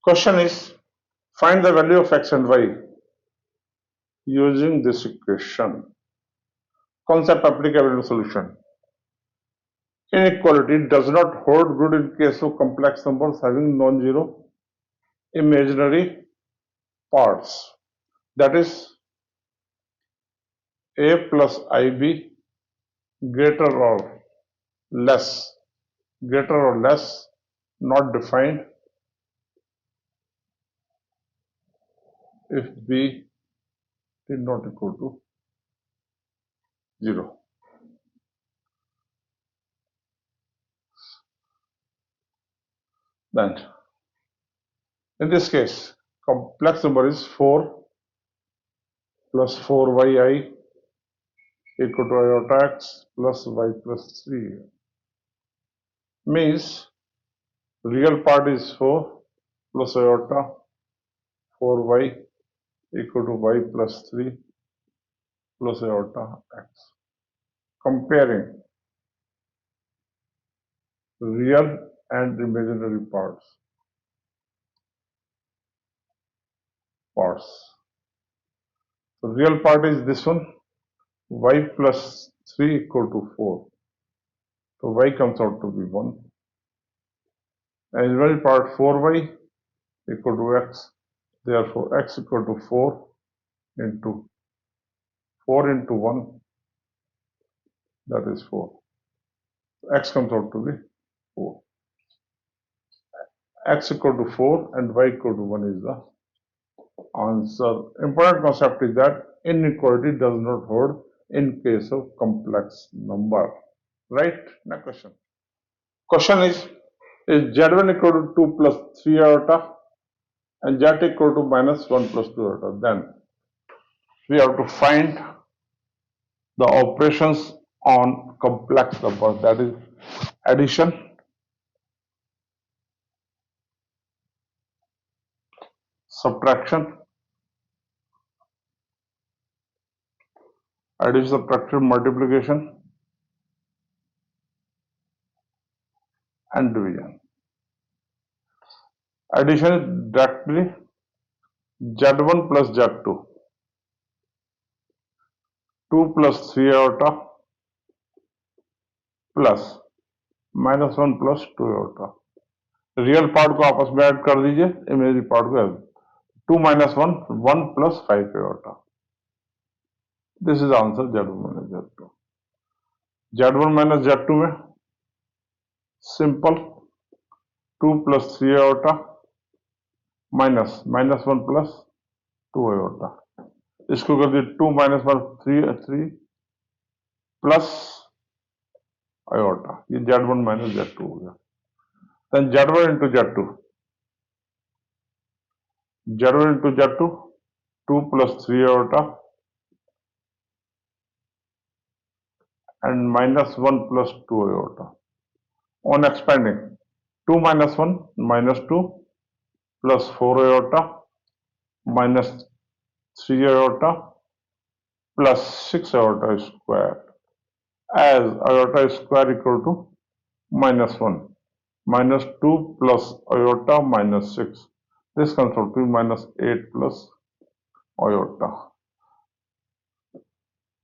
Question is, find the value of x and y using this equation. Concept applicable to solution. Inequality does not hold good in case of complex numbers having non-zero imaginary parts. That is, a plus ib greater or less, not defined if b is not equal to 0. Then, in this case, complex number is 4 plus 4yi equal to iota x plus y plus 3. Means real part is 4 plus iota 4y equal to y plus 3 plus iota x. Comparing real and imaginary parts. So real part is this one, y plus 3 equal to 4. So y comes out to be 1. And imaginary part 4y equal to x. Therefore x equal to 4 into 1, that is 4. X comes out to be 4. X equal to 4 and y equal to 1 is the answer. Important concept is that inequality does not hold in case of complex number. Right? Next question. Question is Z1 equal to 2 plus 3 iota and Z equal to minus 1 plus 2 iota? Then we have to find the operations on complex number, that is addition, subtraction, multiplication, and division. Addition is directly Z1 plus Z2, 2 plus 3 iota plus minus 1 plus 2 iota. Real part को आपस में add कर दीजिए, imaginary part को 2 minus 1, 1 plus 5 iota. This is the answer Z1 minus Z2. Z1 minus Z2 में simple 2 plus 3 iota minus 1 plus 2 iota. इसको कर दिए 2 minus 1 3 plus iota. ये Z1 minus Z2 हो गया. Then Z1 into Z2. Z1 into Z2, 2 plus 3 iota and minus 1 plus 2 iota. On expanding, 2 minus 1 minus 2 plus 4 iota minus 3 iota plus 6 iota square, as iota square equal to minus 1. Minus 2 plus iota minus 6. This comes out to be minus 8 plus iota.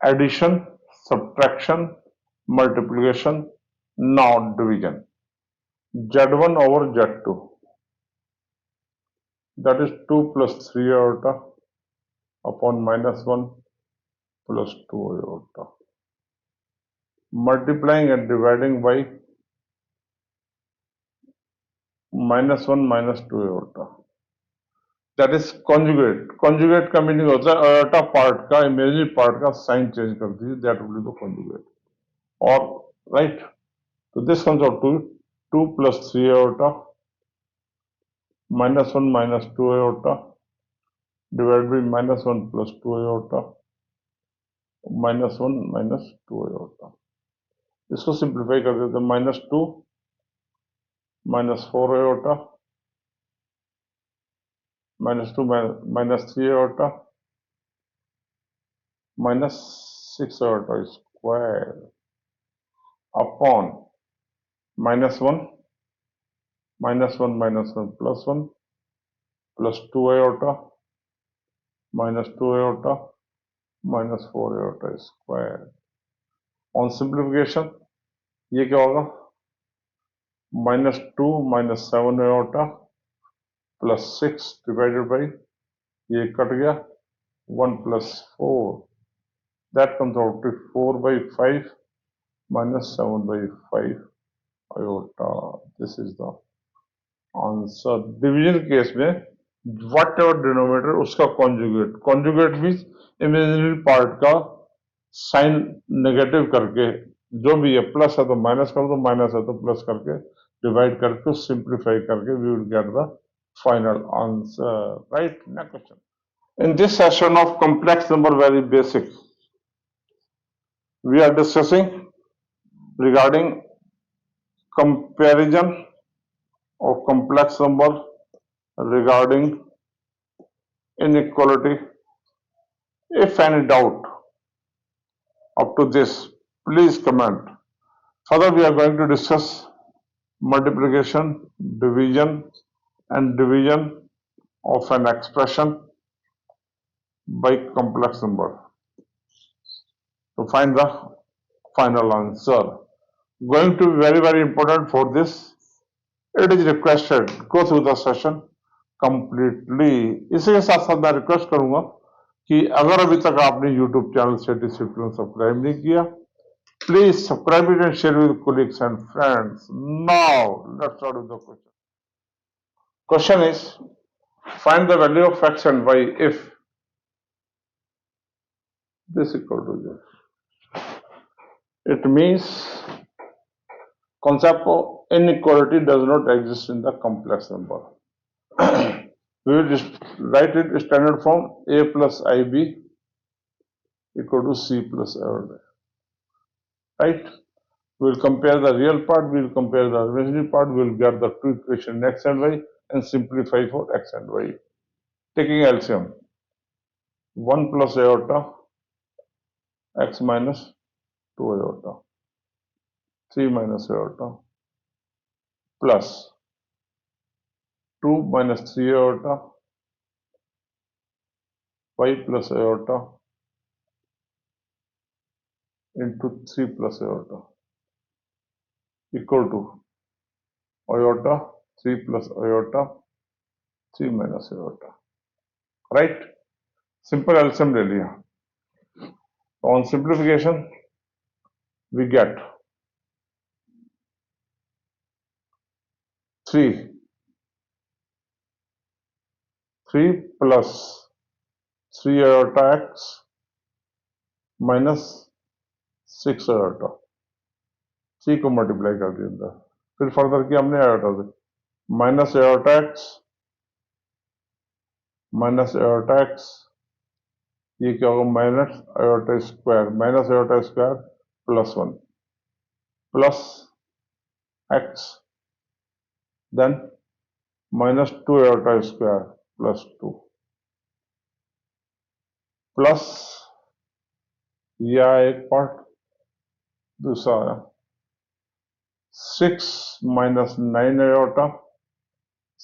Addition, subtraction, multiplication, now division. Z1 over Z2. That is 2 plus 3 iota upon minus 1 plus 2 iota. Multiplying and dividing by minus 1 minus 2 iota. That is conjugate. Conjugate का meaning होता है iota part का, imaginary part का sign change कर दीजिए, that will be the conjugate. Or right? So this comes out to 2 plus 3 iota minus 1 minus 2 iota divided by minus 1 plus 2 iota minus 1 minus 2 iota. इसको simplify कर देते हैं, minus 2 minus 4 iota minus 2 minus 3 iota minus 6 iota square upon minus 1 minus 1 minus 1 plus 1 plus 2 iota minus 2 iota minus 4 iota square. On simplification, ये क्या होगा? minus 2 minus 7 iota plus 6 divided by, ये cut गया, 1 plus 4. That comes out to 4 by 5 minus 7 by 5 iota. This is the answer. Division case में what ever denominator उसका conjugate. Conjugate means imaginary part का sign negative करके, जो भी है, plus है तो माइनस कर दो, माइनस है तो प्लस करके डिवाइड करके सिंप्लीफाई करके we will get the final answer. Right. Next question. In this session of complex number very basic, we are discussing regarding comparison of complex number regarding inequality. If any doubt up to this, please comment. Further, we are going to discuss multiplication, division, and division of an expression by complex number to find the final answer. Going to be very, very important for this. It is requested go through the session completely. इसी के साथ साथ मैं request करूंगा कि अगर अभी तक आपने YouTube channel study system subscribe नहीं किया, please subscribe it and share with colleagues and friends. Now let's start with the question. Question is, find the value of x and y if this equal to this. It means concept of inequality does not exist in the complex number. We will just write it standard form a plus ib equal to c plus l. Right? We will compare the real part, we will compare the imaginary part, we will get the two equation x and y and simplify for x and y. Taking LCM, 1 plus iota x minus 2 iota, 3 minus iota plus 2 minus 3 iota y plus iota into 3 plus iota equal to iota 3 plus iota 3 minus iota. Right? Simple LCM ले लिया. On simplification, we get 3 plus 3 iota x minus 6 iota. 3 को multiply कर दिया अंदर, फिर further किया हमने iota से, minus iota x minus iota x, ये क्या होगा, minus iota square plus 1 plus x, then minus 2 iota square plus 2 plus यह एक पार्ट, दूसरा आया 6 minus 9 iota,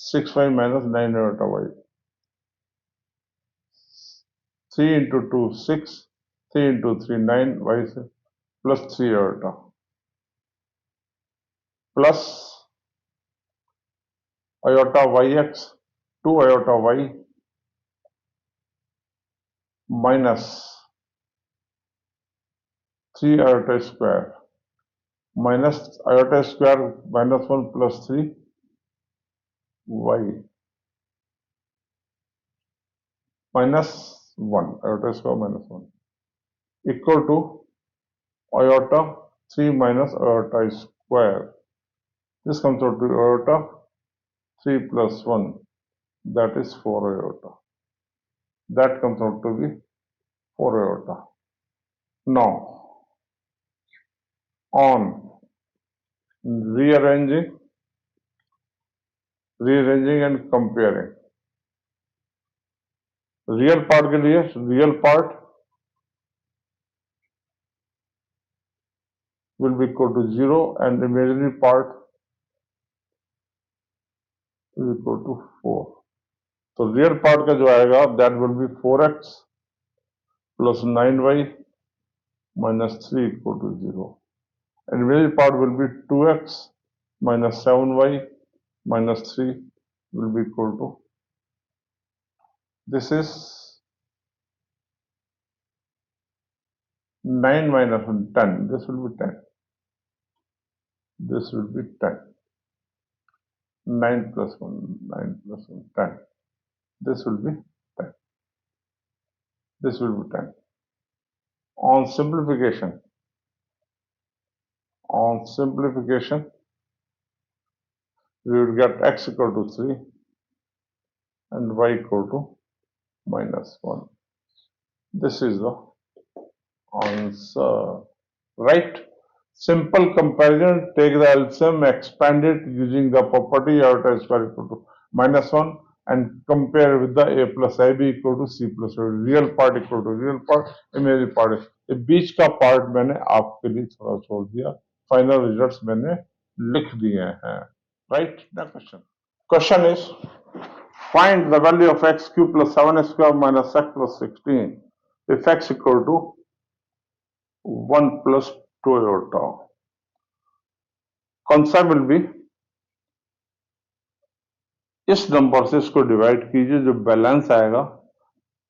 6 5 minus 9 iota y, 3 into 2 6, 3 into 3 9 y से plus 3 iota plus iota yx 2 iota y minus 3 iota square minus iota square minus 1 plus 3 y minus 1 iota square minus 1 equal to iota 3 minus iota square. This comes out to iota 3 plus 1, that is 4 iota. That comes out to be 4 iota. Now, on rearranging and comparing, real part के लिए real part will be equal to 0 and imaginary part is equal to 4. तो real part का जो आएगा that will B 4x plus 9y minus 3 equal to 0. And imaginary part will be 2x minus 7y minus 3 will be equal to, this is 9 minus 1, 10. This will be 10. This will be 10. 9 plus 1, 9 plus 1, 10. This will be 10. This will be 10. On simplification, we will get x equal to 3 and y equal to minus 1. This is the answer. Right? Simple comparison, take the LCM, expand it using the property iota square equal to minus 1 and compare with the a plus ib equal to c plus a. Real part equal to real part, imaginary part. ये बीच का part मैंने आपके लिए थोड़ा छोड़ दिया, final results मैंने लिख दिए हैं. Right? Question is find the value of x cube plus 7x square minus x plus 16 if x equal to 1 plus 2 iota. Concept will be, इस नंबर से इसको डिवाइड कीजिए, जो बैलेंस आएगा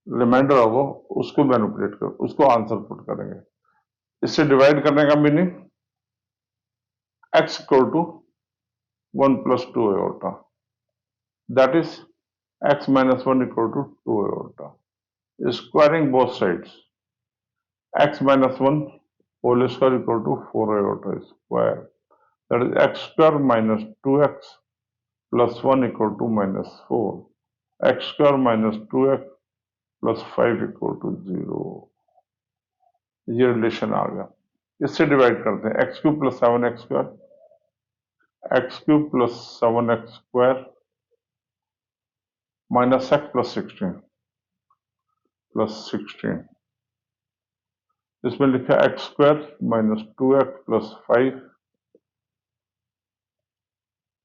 रिमाइंडर होगा उसको मैनिपुलेट कर, उसको आंसर पुट करेंगे. इससे डिवाइड करने का meaning x equal to 1 plus 2 iota, that is x minus 1 equal to 2 iota. Squaring both sides, x minus 1 whole square equal to 4 iota square, that is x square minus 2x plus 1 equal to minus 4, x square minus 2x plus 5 equal to 0. ये relation आ गया. इससे divide करते हैं, x cube plus 7x square, x cube plus 7x square minus x plus 16. इसमें लिखा x square minus 2x plus 5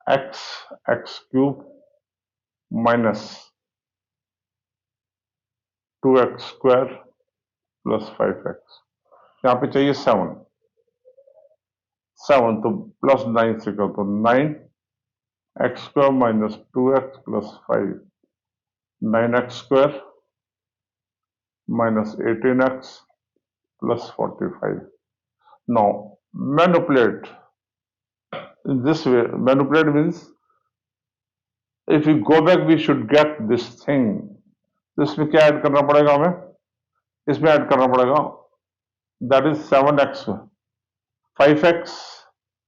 x cube minus 2x square plus 5x. यहाँ पे चाहिए 7, तो प्लस 9 से कर तो 9 x square minus 2x plus 5, 9x square minus 18x plus 45. Now manipulate in this way. Manipulate means if we go back we should get this thing. तो इसमें क्या ऐड करना पड़ेगा हमें? इसमें ऐड करना पड़ेगा, that is 7x, 5x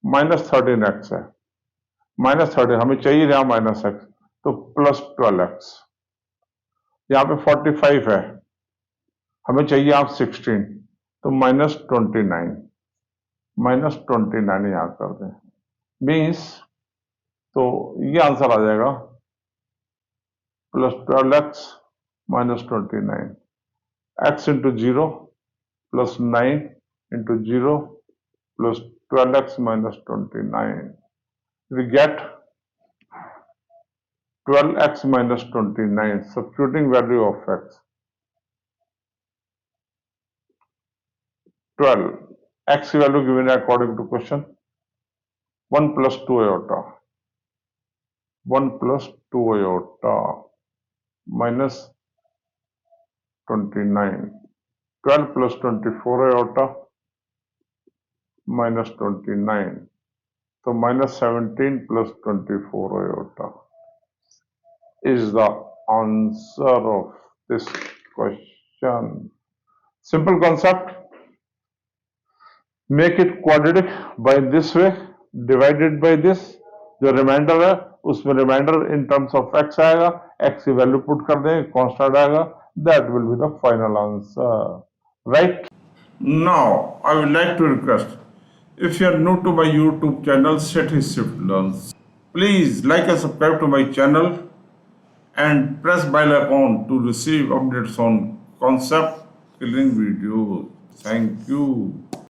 minus 13x है, minus 13 हमें चाहिए यहाँ minus x, तो plus 12x. यहाँ पे 45 है, हमें चाहिए आप 16, तो माइनस 29 यहाँ कर दें, मीन्स तो ये आंसर आ जाएगा plus 12x minus 29, x into 0 plus 9 into 0 plus 12x minus 29. We get 12x minus 29, substituting value of x. 12, x value given according to question, 1 plus 2 iota, 1 plus 2 iota minus 29, 12 plus 24 iota minus 29, so minus 17 plus 24 iota is the answer of this question. Simple concept. Make it quadratic by this way, divided by this. जो remainder है उसमें remainder in terms of x आएगा, x की value put कर देंगे, constant आएगा, that will be the final answer. Right? Now I would like to request, if you are new to my YouTube channel Set Shift Learns, please like and subscribe to my channel and press bell icon to receive updates on concept killing videos. Thank you.